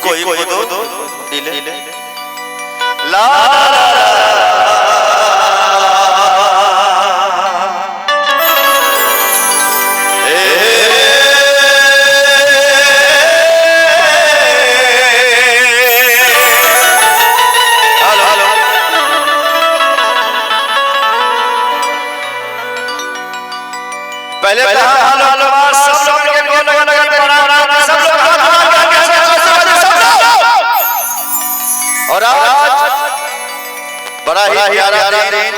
कोई दो दिले ला पहले और आज बड़ा ही प्यारा दिन,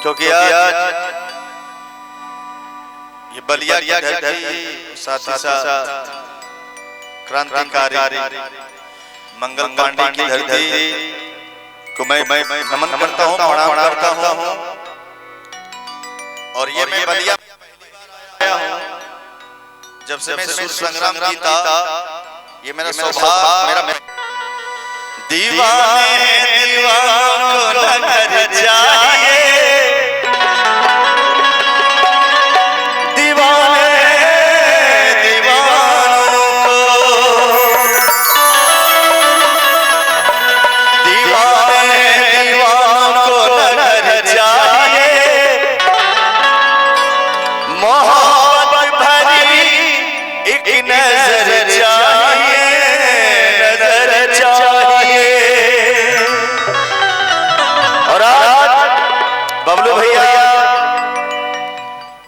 क्योंकि आज ये बलिया की धरती, साथ ही साथ क्रांतिकारी मंगल पांडे की धरती को मैं नमन करता हूँ, प्रणाम करता हूँ। और ये मैं बलिया आया हूँ जब से मैं सुर संग्राम जीता, ये मेरा सौभाग्य, मेरा दीवाने दीवानों को नजर जाए, दीवाने दीवानों को, दीवाने दीवानों को नजर जाए, मोहब्बत भरी एक नजर चाहिए, नजर चाहिए। और आज बबलू भैया,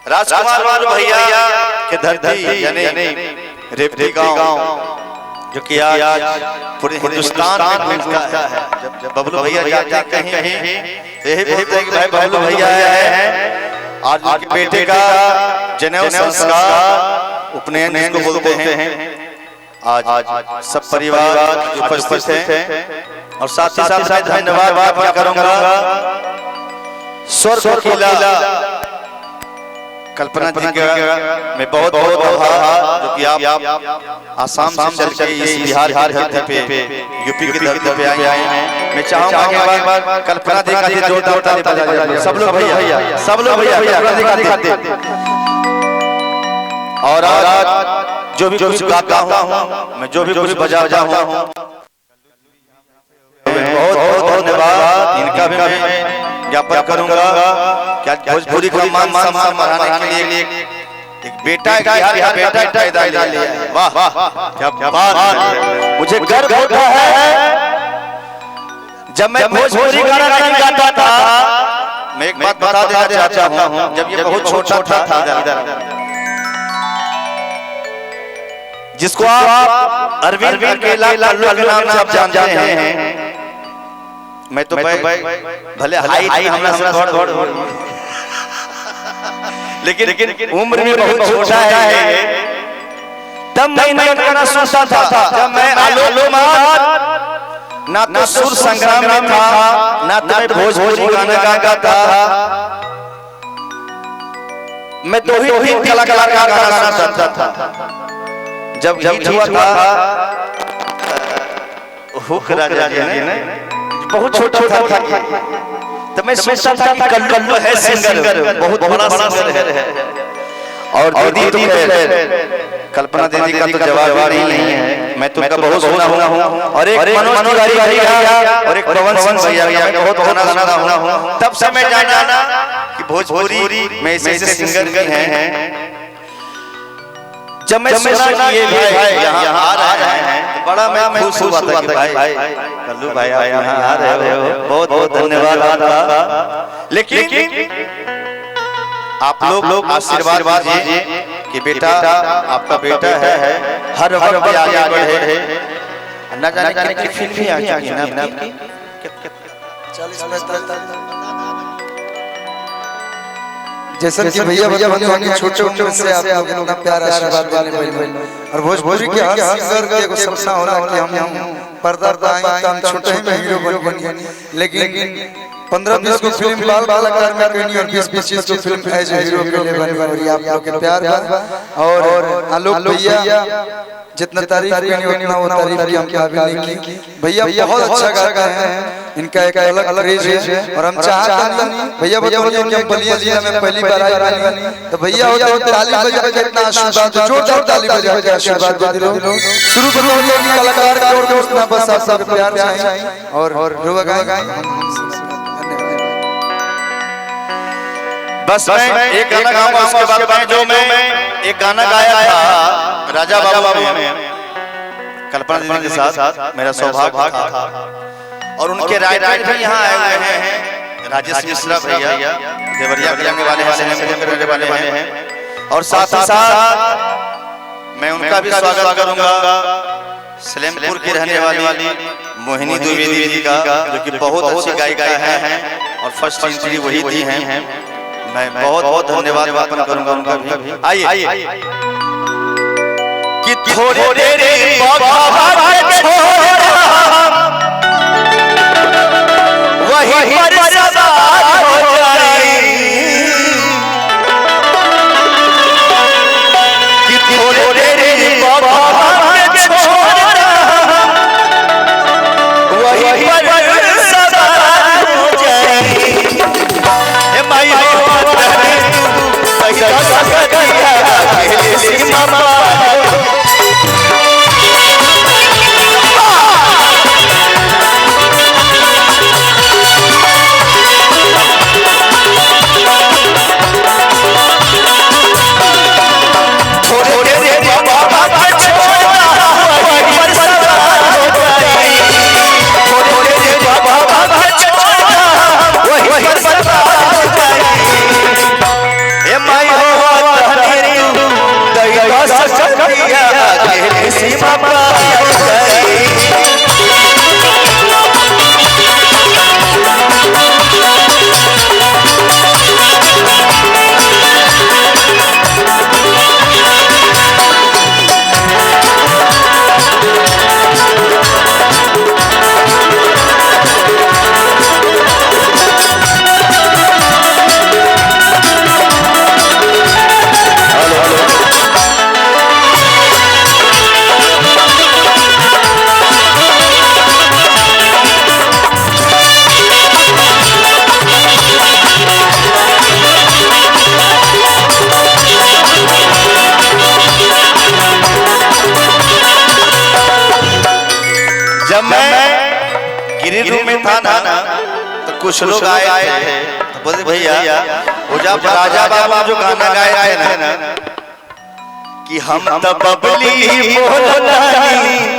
राजकुमार भैया के धरती यानी रेवती गांव, जो कि आज पूरे हिंदुस्तान में मिलता है। जब बबलू भैया जाते हैं कहीं यही बोलते हैं कि भाई बबलू भैया है। आज उनके बेटे का जनेऊ संस्कार उपनयन को बोलते हैं। आज सब परिवार उपस्थित हैं और साथ ही साथ धन्यवाद करूंगा स्वर कोकिला कल्पना जी का मैं बहुत आभार, जो कि आप आसाम से चल के इस बिहार की धरती पे, यूपी की धरती पे आए हैं। मैं चाहूंगा कि एक बार कल्पना जी का जोरदार ताली बजाइए सब लोग भैया, सब लोग भैया कल्पना जी का दिखाते। और आज जो भी कुछ गाता हूँ, मैं जो भी कुछ बजाता हूँ, बहुत धन्यवाद इनका भी मैं ज्ञापन करूंगा। क्या भोजपुरी का मान सम्मान बढ़ाने के लिए एक बेटा पैदा लिया है। वाह वाह क्या बात है, मुझे गर्व होता है। जब मैं भोजपुरी गाना नहीं गाता था, मैं एक बात बता देना चाहता हूँ, जब ये बहुत छोटा था इधर, जिसको आप अरविंद केला के नाम से आप जानते हैं, मैं तो भले हाइट हमरा से थोड़ा लेकिन उम्र में बहुत छोटा है। तब मैं गाना सुनता था, जब मैं आलोमात ना तो सुर संग्राम में था, ना तो मैं भोजपुरी गाना गाता था। मैं तो ही कलाकार का गाना सुनता था। जब हुआ था हुक राजा जी ने, बहुत छोटा था, तो मैं सोचता था कि कल्लू है सिंगर, बहुत बड़ा सिंगर है। और दीदी तो कल्पना दीदी का तो जवाब नहीं है, मैं तुमका बहुत सुना हूँ। और एक मनोज तिवारी भैया और एक पवन सिंह भैया का बहुत गाना सुना हूँ। तब से मैं जाना कि भोजपुरी में ऐसे सिंगर हैं। जब मैं सुना कि ये भाई यहाँ आ रहे हैं, तो बड़ा मैं खुश हुआ था कि भाई कल्लू भाई आप यहाँ आ रहे हो, बहुत धन्यवाद आपका। लेकिन आप लोग आशीर्वाद दीजिए कि बेटा आपका बेटा है, हर वक्त आगे है। न जाने कितनी फिल्में आ चुकी हैं आपकी, 40-45 जैसा कि भैया छोटे उम्र से आप लोग इतना प्यार आशीर्वाद वाले और भोजपुरी के हर सिंगर का एक सपना होला कि हम पर्दा पर आए तो हम छोटे ही में हीरो बन गए। लेकिन 15-20 को फिल्म बाल कलाकार में करनी और 20-25 को फिल्म एज हीरो के लिए बने। और आप लोग के प्यार और आलोक भैया जितना तारीफ करनी उतना वो तारीफ की हम काबिल नहीं की। भैया बहुत अच्छा गाते हैं इनका एक अलग क्रेज है और हम चाहते हैं भैया बताओ कि हम बलिया जिला में पहली बार आए बनी तो भैया हो ताली बजा के इतना आशीर्वाद जोरदार ताली बजा के आशीर्वाद दे दो। शुरू करो कि कलाकार का और दोस्त ना बस आप सब प्यार चाहिए और रुआ गाएं। बस मैं एक गाना गाऊंगा, उसके बाद जो मैं एक गाना गाया था राजा बाबा में कल्पना दीदी के साथ, मेरा सौभाग्य था और उनके राइटर भी यहाँ आए हुए हैं, राजेश मिश्रा भैया देवरिया के रहने वाले हैं और साथ ही साथ मैं उनका भी स्वागत करूंगा सलेमपुर की रहने वाली मोहिनी द्विवेदी जी का, जो कि बहुत अच्छी गायिका है और फर्स्ट एंट्री वही दी हैं। मैं बहुत बहुत धन्यवाद ज्ञापन करूंगा उनका भी। आइए कि थोड़े देरी वही पर सदा हो जाए, कि थोड़े देरी वही पर सदा हो जाए। जब मैं गिरिडीह में था ना तो कुछ लोग आए थे तो बोलते भैया वो जब राजा बाबा जो गाना गाए थे ना कि हम तो बबली बोलनी